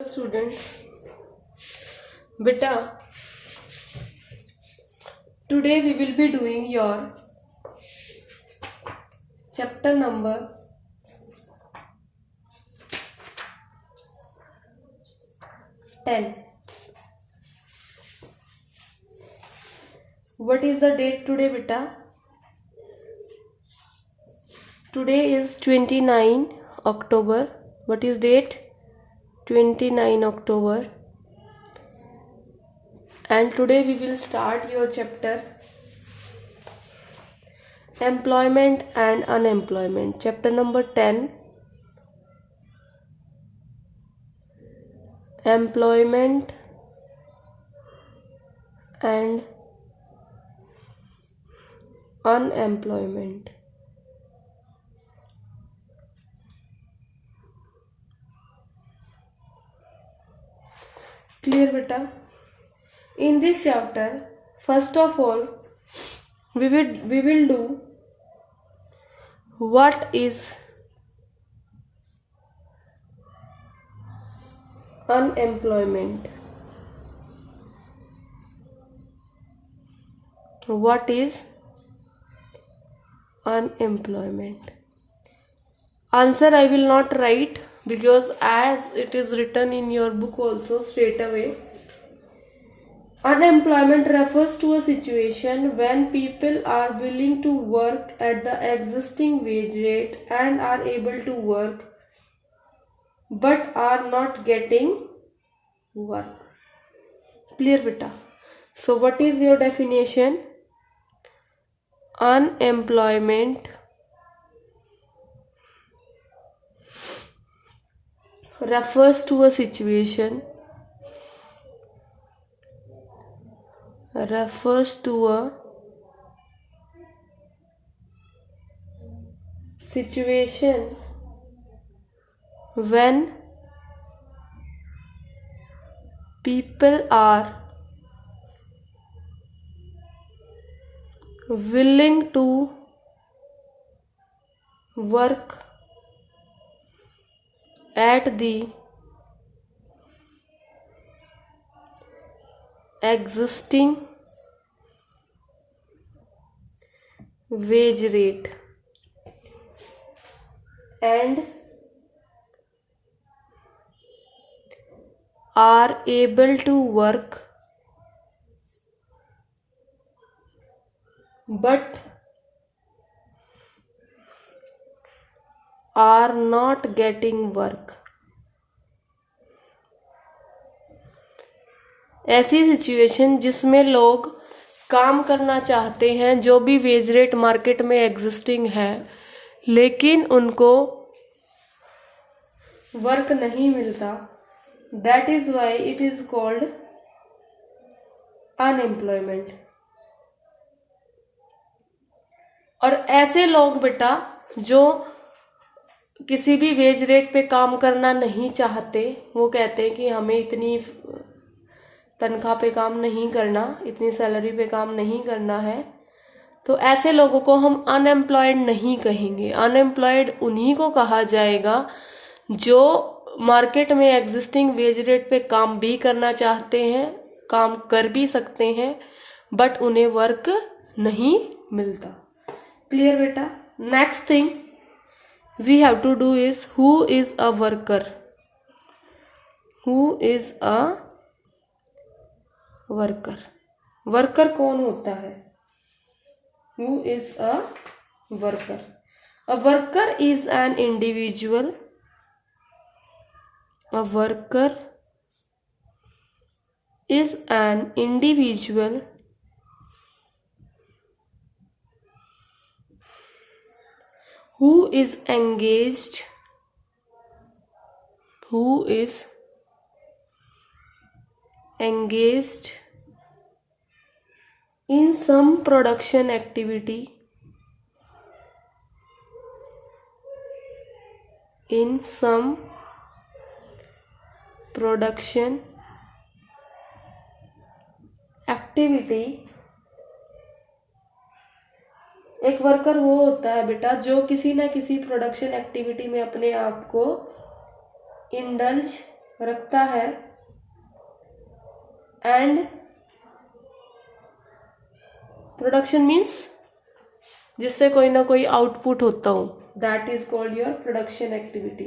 Students, beta, today we will be doing your chapter number 10. What is the date today, beta? Today is 29 October. What is date? 29 October. And today we will start your chapter Employment and Unemployment. Chapter number 10. Employment and Unemployment. Clear, beta? In this chapter, first of all, we will do what is unemployment. What is unemployment? Answer I will not write because as it is written in your book also straight away. Unemployment refers to a situation when people are willing to work at the existing wage rate and are able to work but are not getting work. Clear, beta? So what is your definition? Unemployment refers to a situation when people are willing to work at the existing wage rate and are able to work but are not getting work. ऐसी situation जिसमें लोग काम करना चाहते हैं जो भी wage rate market में एग्जिस्टिंग है लेकिन उनको वर्क नहीं मिलता, that is why it is called unemployment. और ऐसे लोग बेटा जो किसी भी वेज रेट पे काम करना नहीं चाहते, वो कहते हैं कि हमें इतनी तनख्वाह पे काम नहीं करना, इतनी सैलरी पे काम नहीं करना है, तो ऐसे लोगों को हम अनएम्प्लॉयड नहीं कहेंगे. अनएम्प्लॉयड उन्हीं को कहा जाएगा जो मार्केट में एग्जिस्टिंग वेज रेट पे काम भी करना चाहते हैं, काम कर भी सकते हैं, बट उन्हें वर्क नहीं मिलता. क्लियर बेटा? Next thing we have to do is who is a worker. Who is a worker. Worker कौन होता है? Who is a worker? A worker is an individual. A worker is an individual who is engaged in some production activity एक worker वो होता है बेटा जो किसी ना किसी प्रोडक्शन एक्टिविटी में अपने आप को इंडल्ज रखता है एंड प्रोडक्शन मीन्स जिससे कोई ना कोई आउटपुट होता हो, that is called your production activity,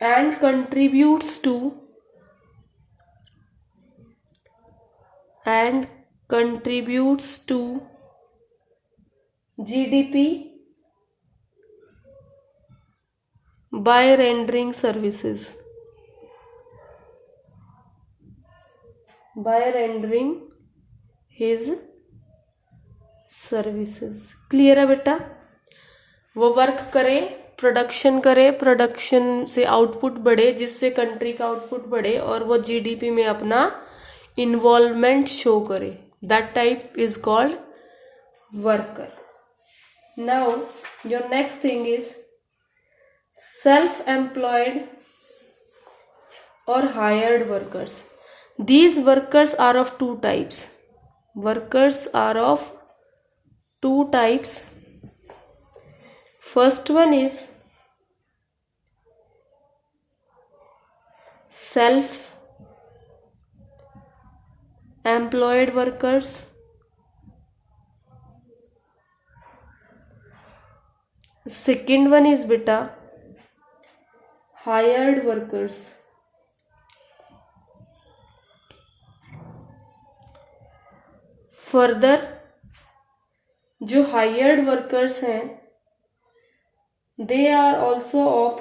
and contributes to GDP by rendering services, by rendering his services। Clear है बेटा? वो वर्क करे, प्रोडक्शन करे, प्रोडक्शन से आउटपुट बढ़े, जिससे कंट्री का आउटपुट बढ़े और वो GDP में अपना इन्वॉल्वमेंट शो करे, that type is called worker. Now your next thing is self-employed or hired workers. These workers are of two types. Workers are of two types. First one is self-employed workers. Second one is beta hired workers। Further जो hired workers हैं, they are also of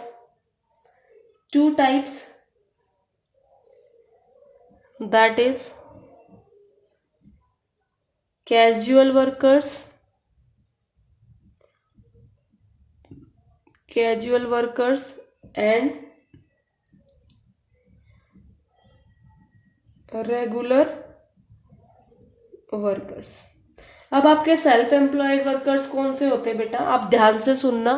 two types, that is casual workers and regular workers. अब आपके self employed workers कौन से होते हैं बेटा? आप ध्यान से सुनना,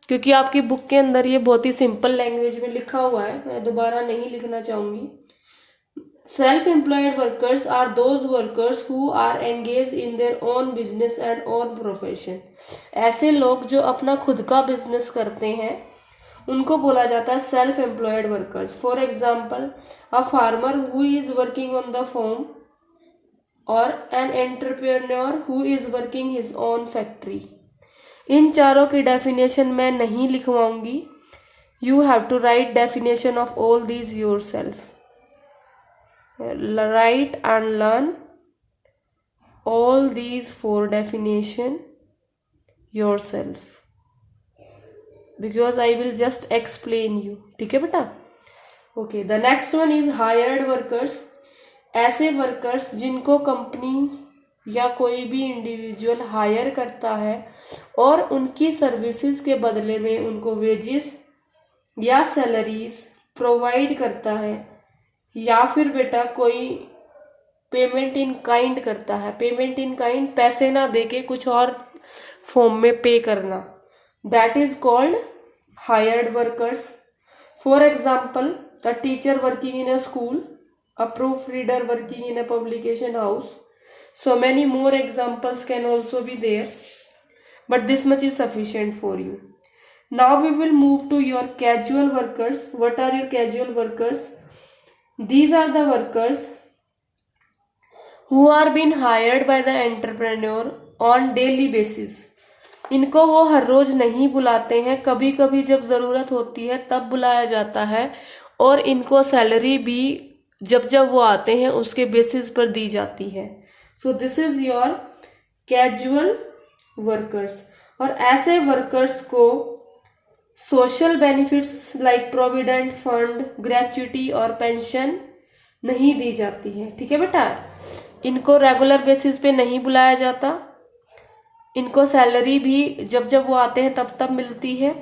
क्योंकि आपकी बुक के अंदर ये बहुत ही सिंपल लैंग्वेज में लिखा हुआ है, मैं दोबारा नहीं लिखना चाहूंगी। Self employed workers are those workers who are engage in their own business and own profession. ऐसे लोग जो अपना खुद का बिजनेस करते हैं उनको बोला जाता है self employed workers. For example a farmer who is working on the farm और an entrepreneur who is working his own factory. इन चारों की डेफिनेशन मैं नहीं लिखवाऊंगी, you have to write definition of all these yourself, write and learn all these four definition yourself, because I will just explain you. ठीक है बेटा? Okay, the next one is hired workers. ऐसे workers जिनको company या कोई भी individual higher करता है और उनकी सर्विसेज के बदले में उनको वेजेस या सैलरीज प्रोवाइड करता है, या फिर बेटा कोई पेमेंट इन काइंड करता है। पेमेंट इन काइंड पैसे ना देके कुछ और फॉर्म में पे करना, that is called hired workers. For example, a teacher working in a school, a proofreader working in a publication house. So many more examples can also be there, but this much is sufficient for you. Now we will move to your casual workers. What are your casual workers? These are the workers who are being hired by the entrepreneur on daily basis. इनको वो हर रोज नहीं बुलाते हैं, कभी कभी जब जरूरत होती है तब बुलाया जाता है, और इनको सैलरी भी जब जब वो आते हैं उसके बेसिस पर दी जाती है। सो this is your casual workers. और ऐसे वर्कर्स को social benefits like provident fund, gratuity और पेंशन नहीं दी जाती है। ठीक है बेटा? इनको रेगुलर बेसिस पे नहीं बुलाया जाता, इनको सैलरी भी जब जब वो आते हैं तब तब मिलती है,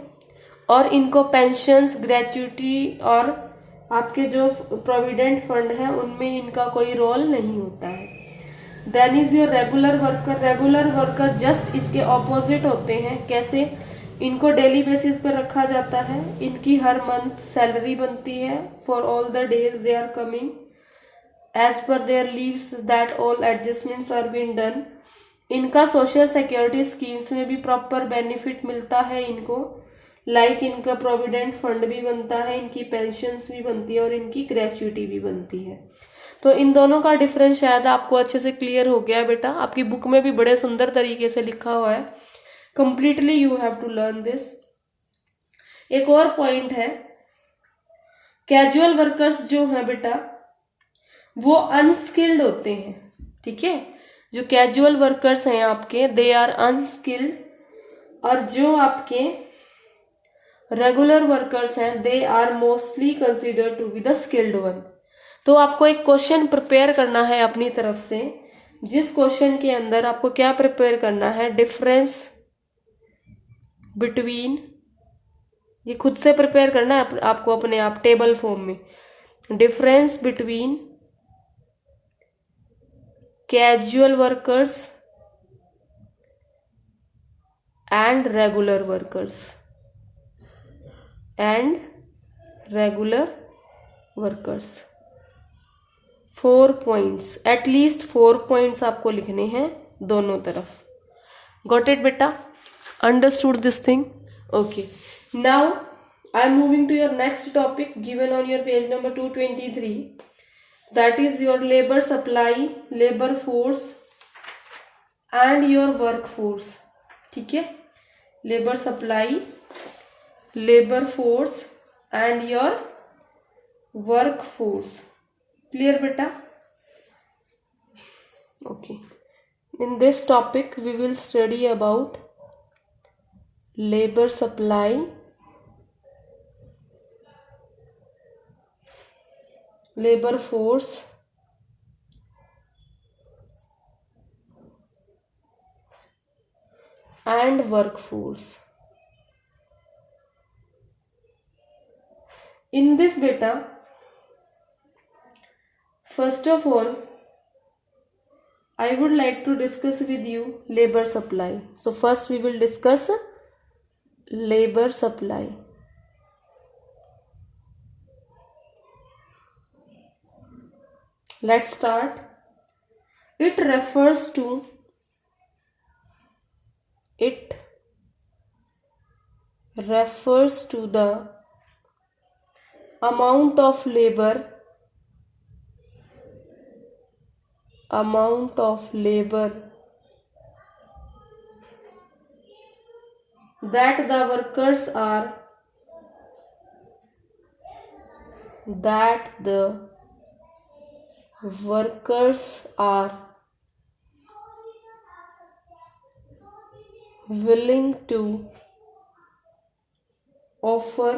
और इनको पेंशन्स, ग्रेच्युटी और आपके जो प्रोविडेंट फंड है उनमें इनका कोई रोल नहीं होता है। Then is your regular worker. Regular worker just इसके ऑपोजिट होते हैं। कैसे? इनको डेली बेसिस पर रखा जाता है, इनकी हर मंथ सैलरी बनती है for all the days they are coming as per their leaves, that all adjustments are been done. इनका सोशल सिक्योरिटी स्कीम्स में भी प्रॉपर बेनिफिट मिलता है इनको, लाइक इनका प्रोविडेंट फंड भी बनता है, इनकी पेंशन्स भी बनती है और इनकी ग्रेच्युटी भी बनती है। तो इन दोनों का डिफरेंस शायद आपको अच्छे से क्लियर हो गया है बेटा, आपकी बुक में भी बड़े सुंदर तरीके से लिखा हुआ है। Completely you have to learn this. एक और पॉइंट है, कैजुअल वर्कर्स जो है बेटा वो अनस्किल्ड होते हैं, ठीक है। जो कैजुअल वर्कर्स हैं आपके, दे आर अनस्किल्ड, और जो आपके रेगुलर वर्कर्स हैं they are mostly considered to be the skilled one. तो आपको एक क्वेश्चन प्रिपेयर करना है अपनी तरफ से, जिस क्वेश्चन के अंदर आपको क्या प्रिपेयर करना है, डिफरेंस बिटवीन, ये खुद से प्रिपेयर करना है आपको अपने आप टेबल फॉर्म में, difference between casual workers and regular workers and regular workers. 4 points, at least 4 points आपको लिखने हैं दोनों तरफ। गॉट इट बेटा? Understood this thing? Okay, now I am moving to your next topic given on your page number 223, that is your labour supply, labour force and your work force. ठीक है, labour supply, labour force and your work force. Clear बेटा? Okay, in this topic we will study about labor supply, labor force and workforce. In this beta, first of all I would like to discuss with you labor supply. So first we will discuss labor supply. Let's start. It refers to the amount of labor that the workers are willing to offer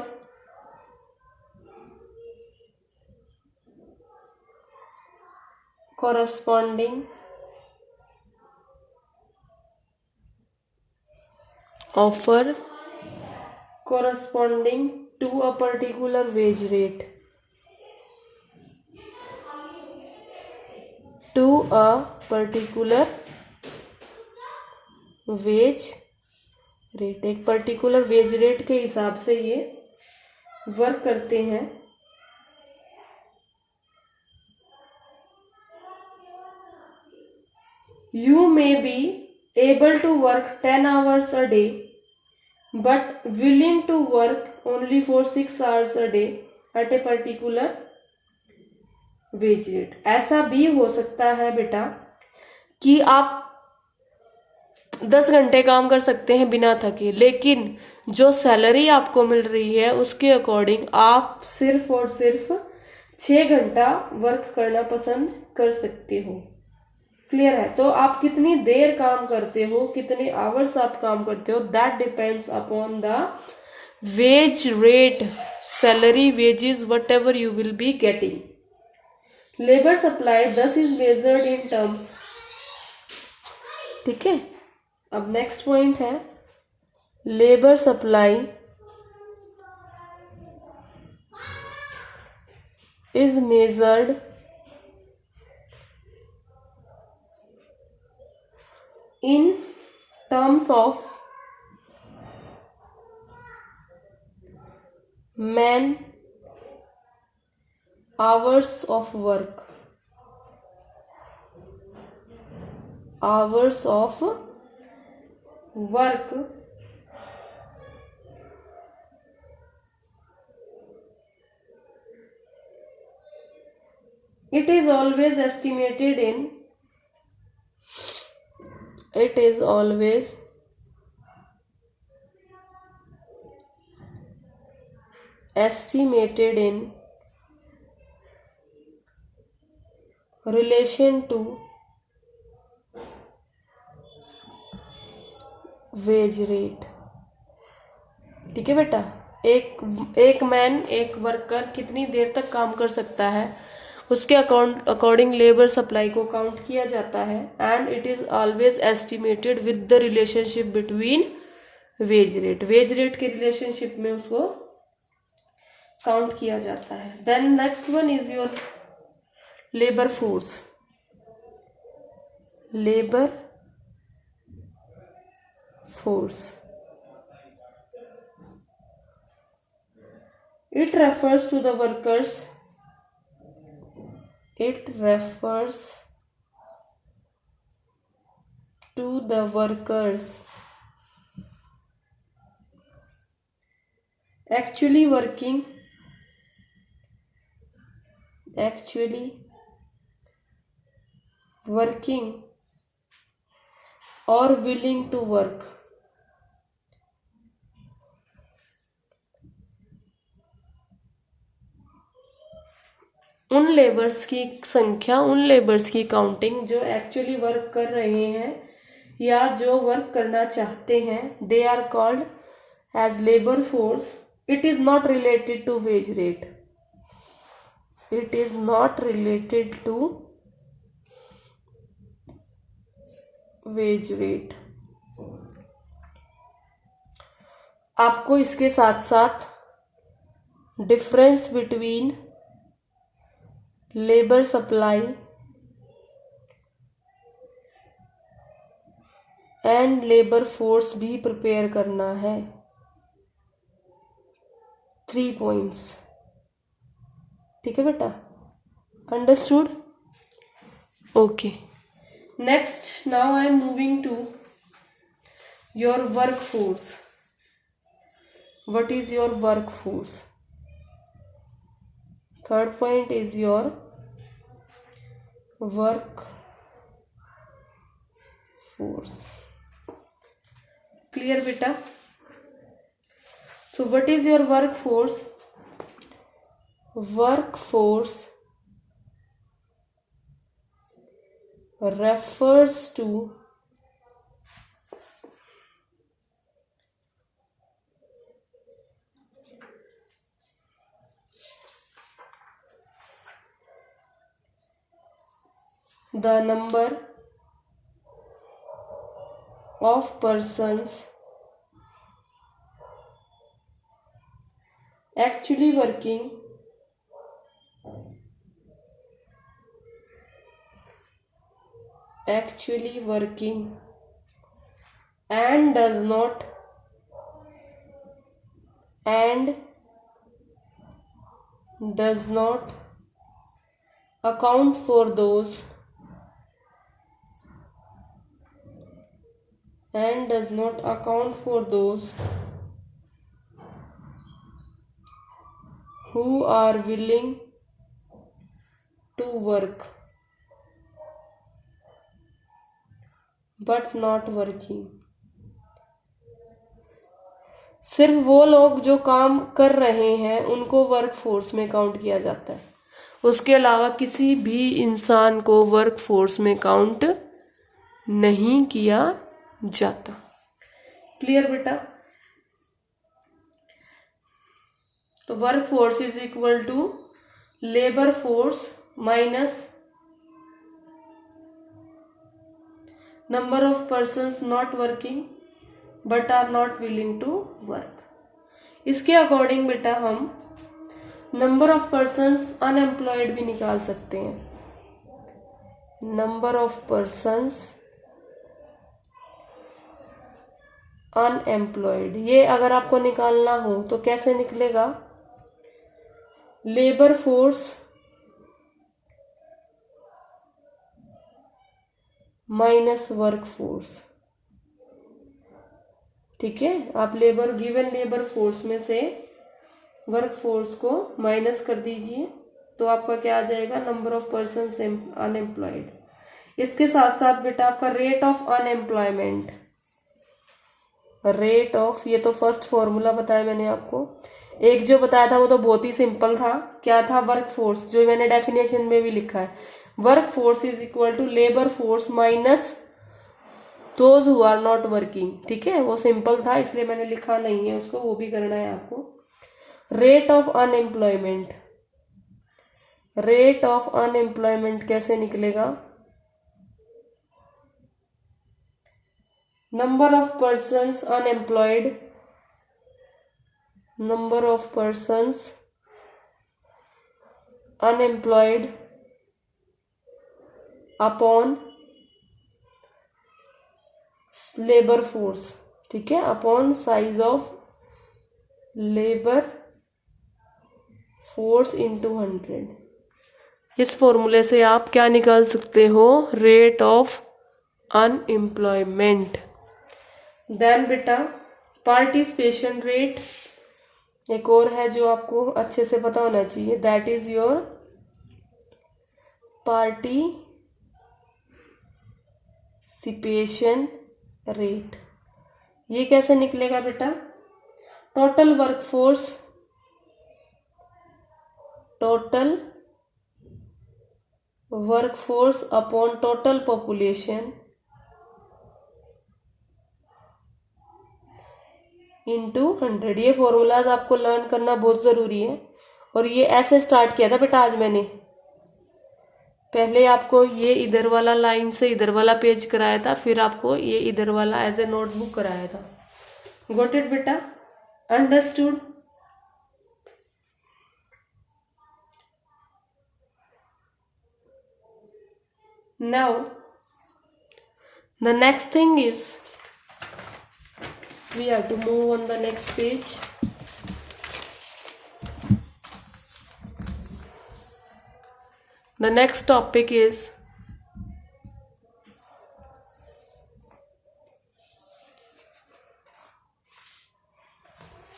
corresponding to a particular wage rate, एक particular veg rate के हिसाब से ये work करते हैं। You may be able to work 10 hours a day but willing to work only for 6 hours a day at a particular wage rate. ऐसा भी हो सकता है बेटा कि आप 10 घंटे काम कर सकते हैं बिना थके, लेकिन जो सैलरी आपको मिल रही है उसके अकॉर्डिंग आप सिर्फ और सिर्फ 6 घंटा वर्क करना पसंद कर सकते हो। क्लियर है? तो आप कितनी देर काम करते हो, कितने आवर्स आप काम करते हो, that depends upon the wage rate, salary, wages, what ever you will be getting. Labour supply दस इज मेजर्ड इन टर्म्स। ठीक है, अब नेक्स्ट पॉइंट है labour supply is measured in terms of man hours of work, It is always estimated in relation to wage rate. ठीक है बेटा, एक man, एक वर्कर कितनी देर तक काम कर सकता है उसके अकॉर्डिंग लेबर सप्लाई को काउंट किया जाता है। And it is always estimated with the relationship between wage rate के रिलेशनशिप में उसको काउंट किया जाता है। Then next one is your labour force. It refers to the workers actually working or willing to work। उन labours की संख्या, उन लेबर्स की काउंटिंग जो एक्चुअली वर्क कर रहे हैं या जो वर्क करना चाहते हैं। They are called as labour force. It is not related to wage rate. आपको इसके साथ साथ difference between labour supply and labour force भी प्रिपेयर करना है। 3 पॉइंट्स। ठीक है बेटा, understood? Okay, next now I am moving to your work force. What is your work force? Third point is your work force. Clear beta? So what is your work force? Work force refers to the number of persons actually working and does not account for those who are willing to work but not working। सिर्फ वो लोग जो काम कर रहे हैं उनको work force में काउंट किया जाता है। उसके अलावा किसी भी इंसान को वर्क फोर्स में काउंट नहीं किया जाता। क्लियर बेटा? तो work force is equal to labour force minus number of persons not working but are not willing to work. इसके अकॉर्डिंग बेटा हम नंबर ऑफ पर्सन्स अनएम्प्लॉयड भी निकाल सकते हैं। नंबर ऑफ पर्सन्स अनएम्प्लॉयड, ये अगर आपको निकालना हो तो कैसे निकलेगा? Labour force minus work force. ठीक है, आप गिवन लेबर फोर्स में से वर्क फोर्स को माइनस कर दीजिए तो आपका क्या आ जाएगा, नंबर ऑफ पर्सन्स अनएम्प्लॉयड। इसके साथ साथ बेटा आपका rate of unemployment, rate of, ये तो फर्स्ट फॉर्मूला बताया मैंने आपको। एक जो बताया था वो तो बहुत ही सिंपल था, क्या था, वर्क फोर्स, जो मैंने डेफिनेशन में भी लिखा है, work force is equal to labour force minus those who are not working. ठीक है, वो सिंपल था इसलिए मैंने लिखा नहीं है उसको, वो भी करना है आपको। Rate of unemployment, rate of unemployment कैसे निकलेगा, number of persons unemployed, number of persons unemployed upon labour force. ठीक है, upon size of labour force into 100। इस फॉर्मूले से आप क्या निकाल सकते हो, रेट ऑफ अनएम्प्लॉयमेंट। देन बेटा पार्टिसिपेशन रेट एक और है जो आपको अच्छे से पता होना चाहिए, that is your participation rate. ये कैसे निकलेगा बेटा, total workforce, total workforce upon total population into 100। ये फॉर्मूलाज आपको लर्न करना बहुत जरूरी है, और ये ऐसे स्टार्ट किया था बेटा आज मैंने। पहले आपको ये इधर वाला लाइन से इधर वाला पेज कराया था, फिर आपको ये इधर वाला एज ए नोटबुक कराया था। गॉट इट बेटा, understood. Now the next thing is we have to move on the next page. The next topic is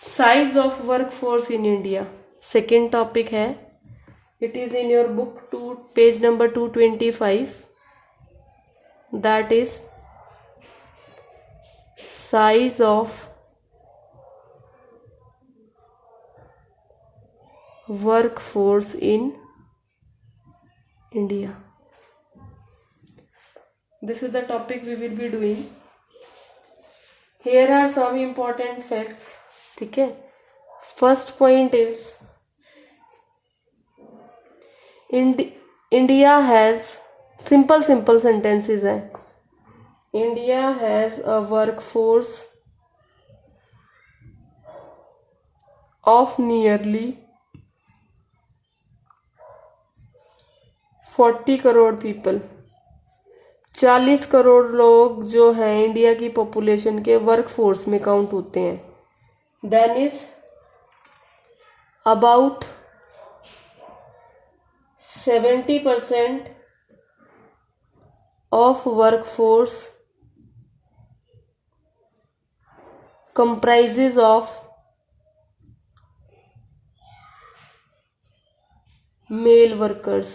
size of workforce in India. Second topic है, it is in your book 2 page number 225, that is size of workforce in India. This is the topic we will be doing. Here are some important facts. ठीक है, first point is India has, simple sentences है, India has a workforce of nearly 40 crore people. 40 crore लोग जो हैं India की population के workforce में count होते हैं। Then is about 70% of workforce comprises of male workers।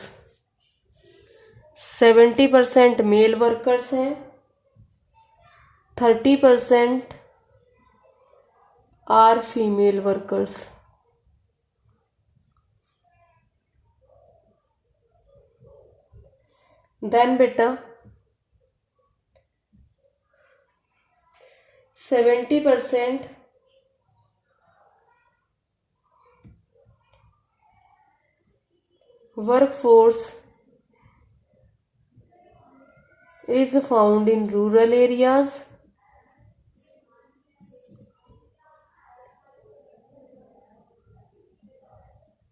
70% male workers हैं, 30% आर फीमेल वर्कर्स। देन बेटा 70% workforce is found in rural areas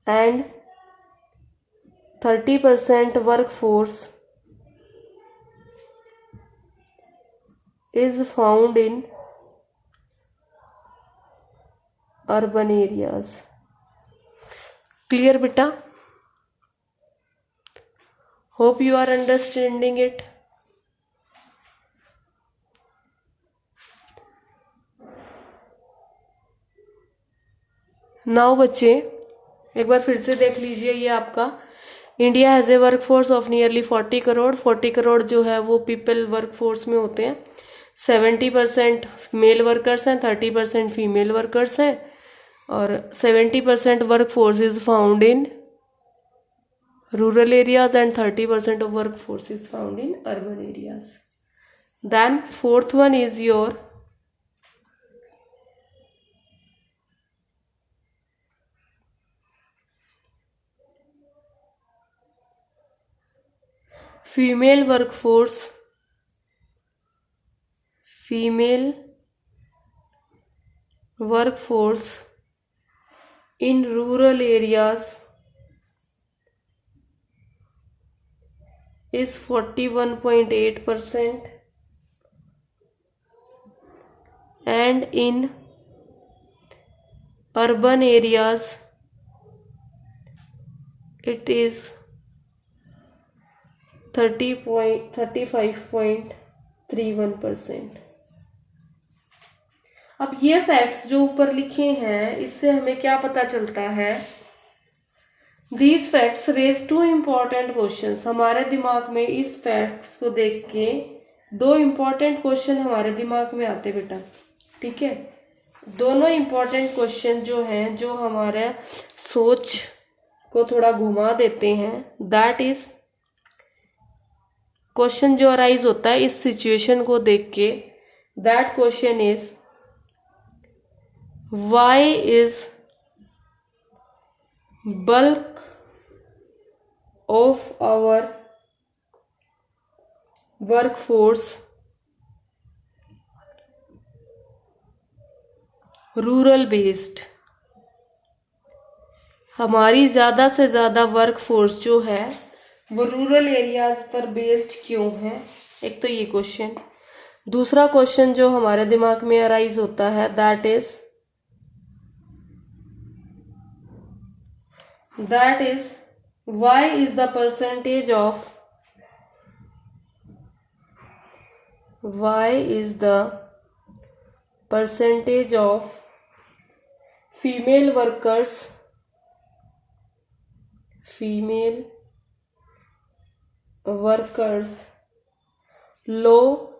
and 30% workforce is found in urban areas। Clear beta? Hope you are understanding it. Now बच्चे एक बार फिर से देख लीजिए, ये आपका India has a work force of nearly 40 crore. 40 crore जो है वो पीपल वर्क फोर्स में होते हैं। 70% मेल वर्कर्स हैं, 30% फीमेल वर्कर्स हैं, और 70% work force is found in rural areas and 30% of workforce is found in urban areas. Then fourth one is your female workforce. Female workforce in rural areas is 41.8%, and in urban areas it is 35.31%. अब ये facts जो ऊपर लिखे हैं इससे हमें क्या पता चलता है? These facts raise two important questions. हमारे दिमाग में इस फैक्ट्स को देख के दो इम्पोर्टेंट क्वेश्चन हमारे दिमाग में आते बेटा, ठीक है। दोनों इम्पोर्टेंट क्वेश्चन जो हैं, जो हमारे सोच को थोड़ा घुमा देते हैं, दैट इज क्वेश्चन जो अराइज होता है इस सिचुएशन को देख के, that question is why is bulk of our workforce rural based। हमारी ज़्यादा से ज़्यादा वर्क फोर्स जो है वो रूरल एरियाज पर बेस्ड क्यों है? एक तो ये क्वेश्चन। दूसरा क्वेश्चन जो हमारे दिमाग में अराइज होता है, that is why is the percentage of female workers low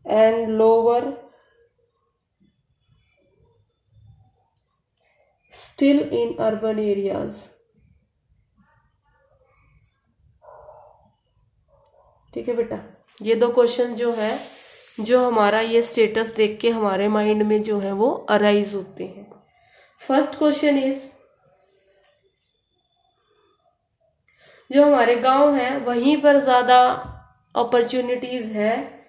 and lower still in urban areas। ठीक है बेटा, ये दो क्वेश्चन जो है, जो हमारा ये स्टेटस देख के हमारे माइंड में जो है वो अराइज होते हैं। फर्स्ट क्वेश्चन इज, जो हमारे गांव हैं वहीं पर ज्यादा अपॉर्चुनिटीज है,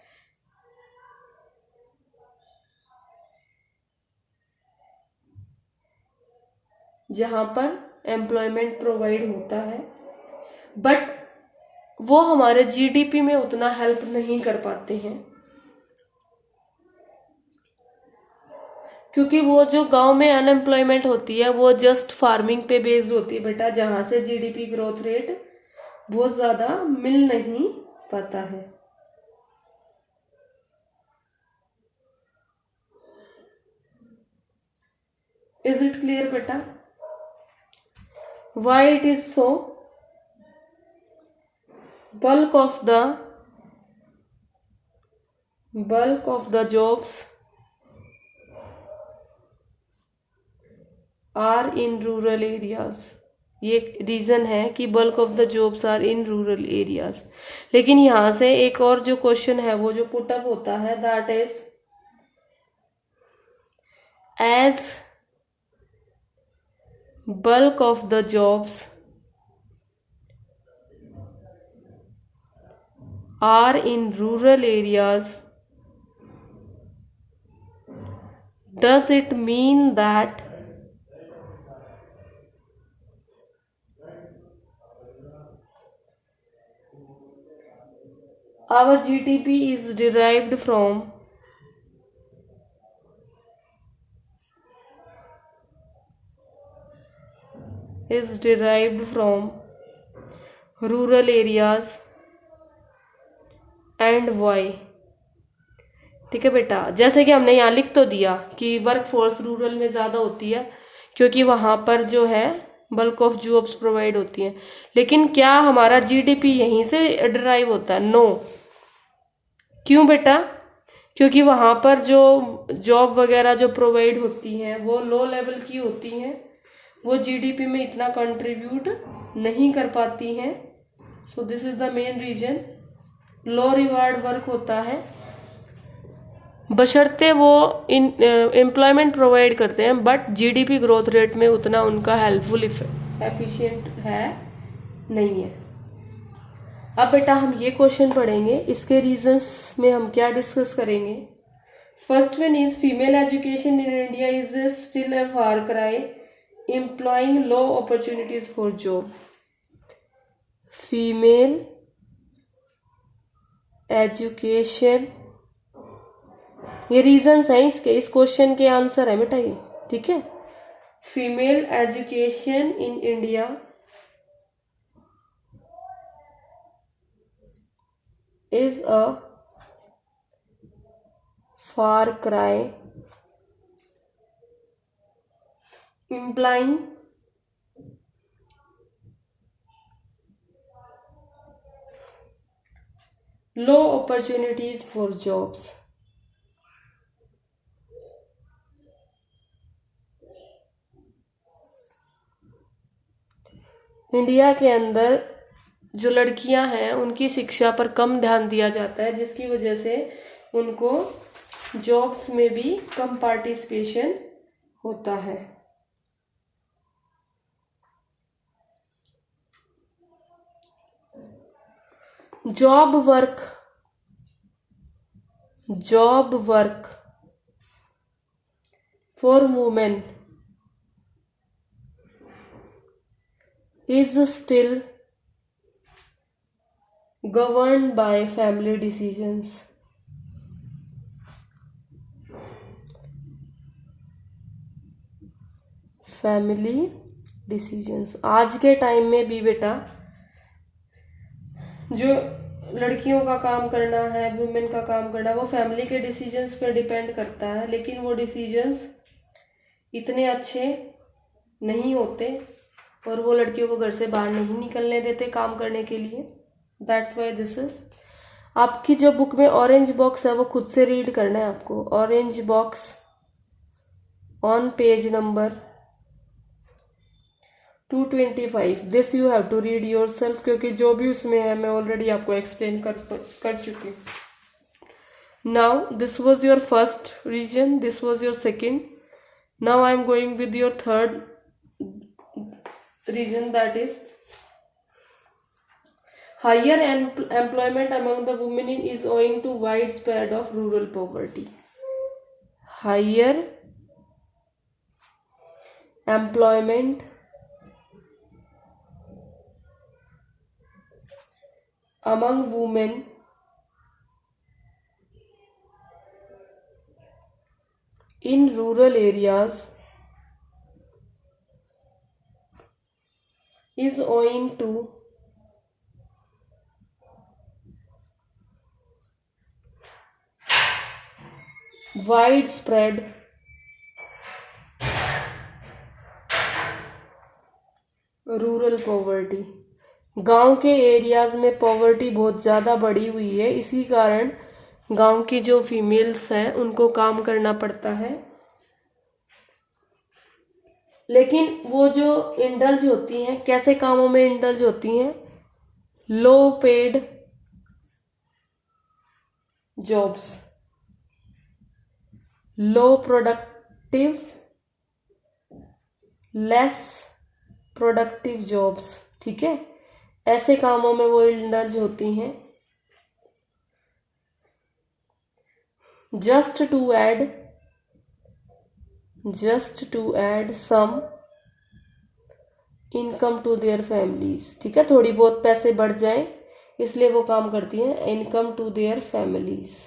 जहां पर एम्प्लॉयमेंट प्रोवाइड होता है, बट वो हमारे जीडीपी में उतना हेल्प नहीं कर पाते हैं, क्योंकि वो जो गांव में अनएम्प्लॉयमेंट होती है वो जस्ट फार्मिंग पे बेस्ड होती है बेटा, जहां से जीडीपी ग्रोथ रेट बहुत ज्यादा मिल नहीं पाता है। इज इट क्लियर बेटा? Why it is so? Bulk of the jobs are in rural areas। ये रीजन है कि bulk of the jobs are in rural areas. लेकिन यहां से एक और जो क्वेश्चन है वो जो पुटअप होता है, that is as bulk of the jobs are in rural areas, does it mean that our GDP is derived from rural areas and why? ठीक है बेटा, जैसे कि हमने यहाँ लिख तो दिया कि वर्क फोर्स रूरल में ज़्यादा होती है क्योंकि वहाँ पर जो है बल्क ऑफ जॉब्स प्रोवाइड होती हैं। लेकिन क्या हमारा जीडीपी यहीं से डिराइव होता है? नो। क्यों बेटा? क्योंकि वहां पर जो जॉब वगैरह जो प्रोवाइड होती हैं वो लो लेवल की होती हैं, वो जीडीपी में इतना कंट्रीब्यूट नहीं कर पाती हैं। So this is the main reason. Low reward work होता है, बशर्ते वो एम्प्लॉयमेंट प्रोवाइड करते हैं, बट जीडीपी ग्रोथ रेट में उतना उनका हेल्पफुल एफिशिएंट है नहीं है। अब बेटा हम ये क्वेश्चन पढ़ेंगे, इसके रीजंस में हम क्या डिस्कस करेंगे। First one is female education in India is still a far cry employing low opportunities for job. Female education, ये रीजंस हैं इसके, इस क्वेश्चन के आंसर है बेटा ये, ठीक है। Female education in India is a far cry implying low opportunities for jobs। India के अंदर जो लड़कियां हैं उनकी शिक्षा पर कम ध्यान दिया जाता है, जिसकी वजह से उनको जॉब्स में भी कम पार्टिसिपेशन होता है। Job work for women is still governed by family decisions। Family decisions आज के टाइम में भी बेटा जो लड़कियों का काम करना है, वुमेन का काम करना है, वो फैमिली के डिसीजंस पे डिपेंड करता है, लेकिन वो डिसीजंस इतने अच्छे नहीं होते और वो लड़कियों को घर से बाहर नहीं निकलने देते काम करने के लिए। That's why this is. आपकी जो बुक में ऑरेंज बॉक्स है वो खुद से रीड करना है आपको। Orange box on page number 225, this you have to read yourself, क्योंकि जो भी उसमें है मैं ऑलरेडी आपको एक्सप्लेन कर चुकी हूँ। Now this was your first reason, this was your second. Now I am going with your third reason, that is higher employment among the women is owing to widespread of rural poverty। higher employment among women in rural areas is owing to widespread rural poverty. गांव के areas में poverty बहुत ज़्यादा बढ़ी हुई है, इसी कारण गांव की जो फीमेल्स हैं उनको काम करना पड़ता है। लेकिन वो जो इंडल्ज होती हैं, कैसे कामों में इंडल्ज होती हैं? Low paid jobs, low productive, less productive jobs, ठीक है, ऐसे कामों में वो इंडल्ज होती हैं। Just to add some income to their families, ठीक है, थोड़ी बहुत पैसे बढ़ जाएं इसलिए वो काम करती हैं, income to their families.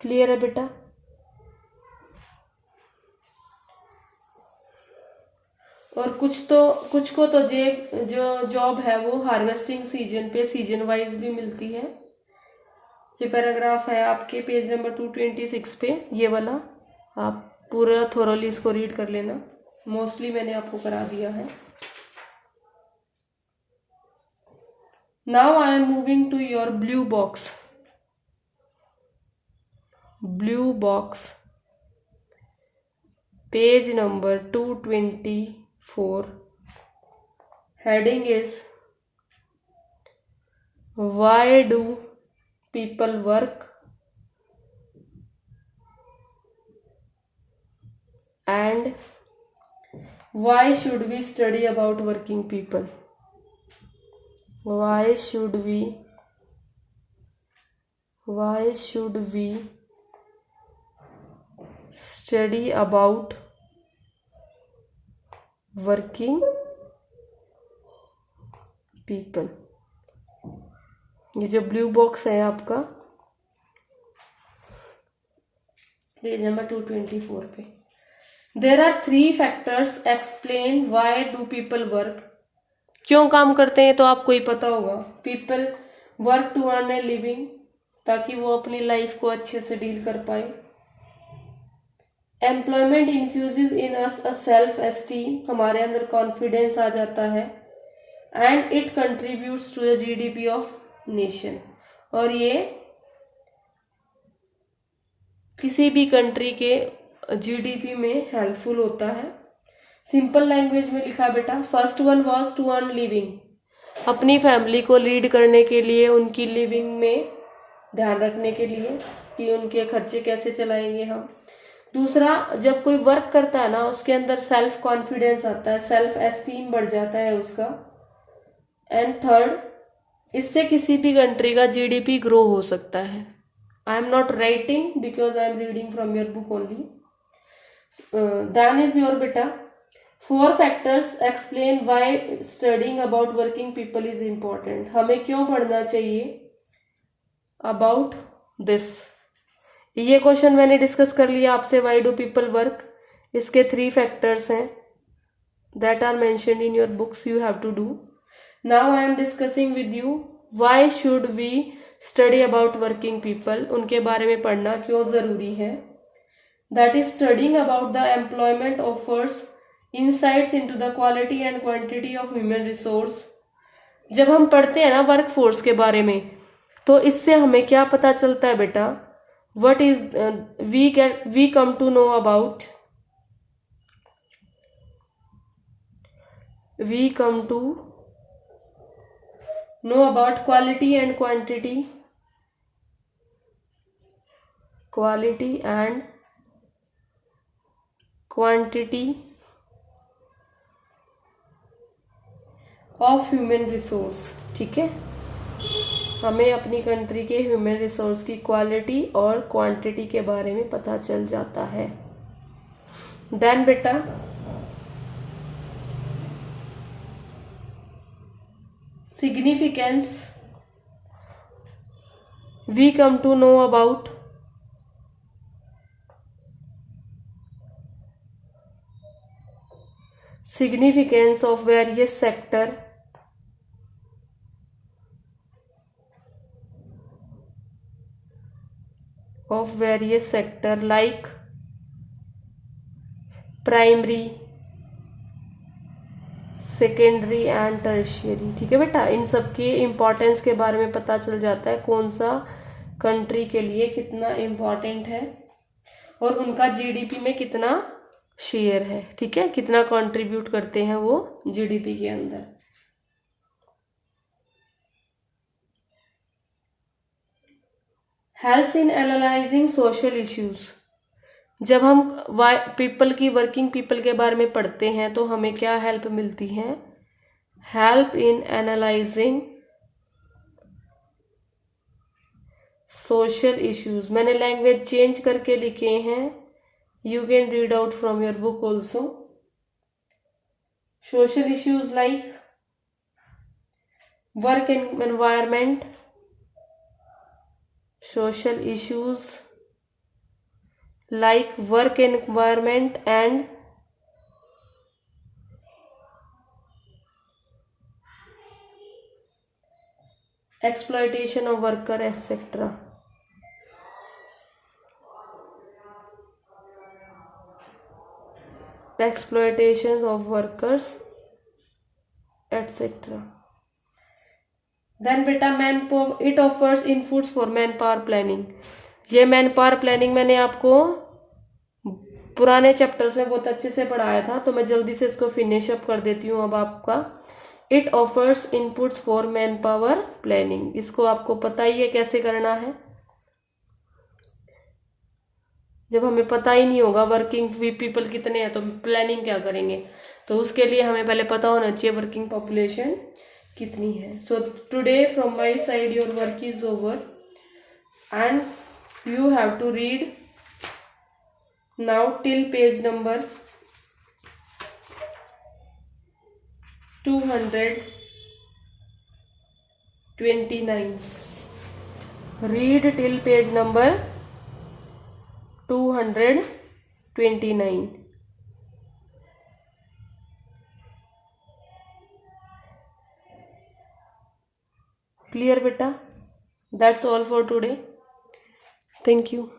Clear है बेटा? और कुछ को तो जो जॉब है वो हार्वेस्टिंग सीजन पे सीजन वाइज भी मिलती है। ये पैराग्राफ है आपके पेज नंबर 226 पे, ये वाला आप पूरा थोरोली इसको रीड कर लेना। मोस्टली मैंने आपको करा दिया है। Now I am moving to your blue box. Blue box, page number 224। Heading is why do people work and why should we study about working people? Why should we study about working people? ये जो blue box है आपका page number 224 पे। There are 3 factors explain why do people work। क्यों काम करते हैं तो आपको ही पता होगा। People work to earn a living, ताकि वो अपनी लाइफ को अच्छे से डील कर पाए। Employment infuses in us a self esteem, हमारे अंदर कॉन्फिडेंस आ जाता है। And it contributes to the GDP of nation, और ये किसी भी कंट्री के जीडीपी में हेल्पफुल होता है। सिंपल लैंग्वेज में लिखा बेटा, first one was to earn living, अपनी फैमिली को लीड करने के लिए, उनकी लिविंग में ध्यान रखने के लिए कि उनके खर्चे कैसे चलाएंगे हम। दूसरा, जब कोई वर्क करता है ना, उसके अंदर सेल्फ कॉन्फिडेंस आता है, सेल्फ एस्टीम बढ़ जाता है उसका। एंड थर्ड, इससे किसी भी कंट्री का जीडीपी ग्रो हो सकता है। I am not writing because I am reading from your book only. Then is your beta 4 factors explain why studying about working people is important। हमें क्यों पढ़ना चाहिए about this। ये क्वेश्चन मैंने डिस्कस कर लिया आपसे, why do people work। इसके 3 factors हैं that are mentioned in your books, you have to do। Now I am discussing with you why should we study about working people। उनके बारे में पढ़ना क्यों जरूरी है। That is studying about the employment offers insights into the quality and quantity of human resource। जब हम पढ़ते हैं ना वर्क फोर्स के बारे में, तो इससे हमें क्या पता चलता है बेटा, what is we come to know about, we come to know about quality and quantity, quality and quantity of human resource. ठीक है, हमें अपनी कंट्री के ह्यूमन रिसोर्स की क्वालिटी और क्वांटिटी के बारे में पता चल जाता है। देन बेटा significance, we come to know about significance of various sector like primary, secondary and tertiary। ठीक है बेटा, इन सब की इम्पोर्टेंस के बारे में पता चल जाता है, कौन सा कंट्री के लिए कितना इम्पोर्टेंट है और उनका जीडीपी में कितना शेयर है। ठीक है, कितना कंट्रीब्यूट करते हैं वो जीडीपी के अंदर। Helps in analysing social issues. जब हम पीपल की, वर्किंग पीपल के बारे में पढ़ते हैं तो हमें क्या हेल्प मिलती है, help in analysing social issues. मैंने लैंग्वेज चेंज करके लिखे हैं, you can read out from your book also। social issues like work environment, social issues like work environment and exploitation of worker etc। exploitation of workers etc. Then बेटा it offers inputs for man power planning. ये man power planning मैंने आपको पुराने chapters में बहुत अच्छे से पढ़ाया था, तो मैं जल्दी से इसको फिनिश अप कर देती हूँ अब आपका। It offers inputs for man power planning, इसको आपको पता ही है कैसे करना है। जब हमें पता ही नहीं होगा वर्किंग पीपल कितने हैं तो प्लानिंग क्या करेंगे, तो उसके लिए हमें पहले पता होना चाहिए वर्किंग पॉपुलेशन कितनी है। So today from my side your work is over and you have to read now till page number 229। Read till page number 229। Clear beta? That's all for today. Thank you.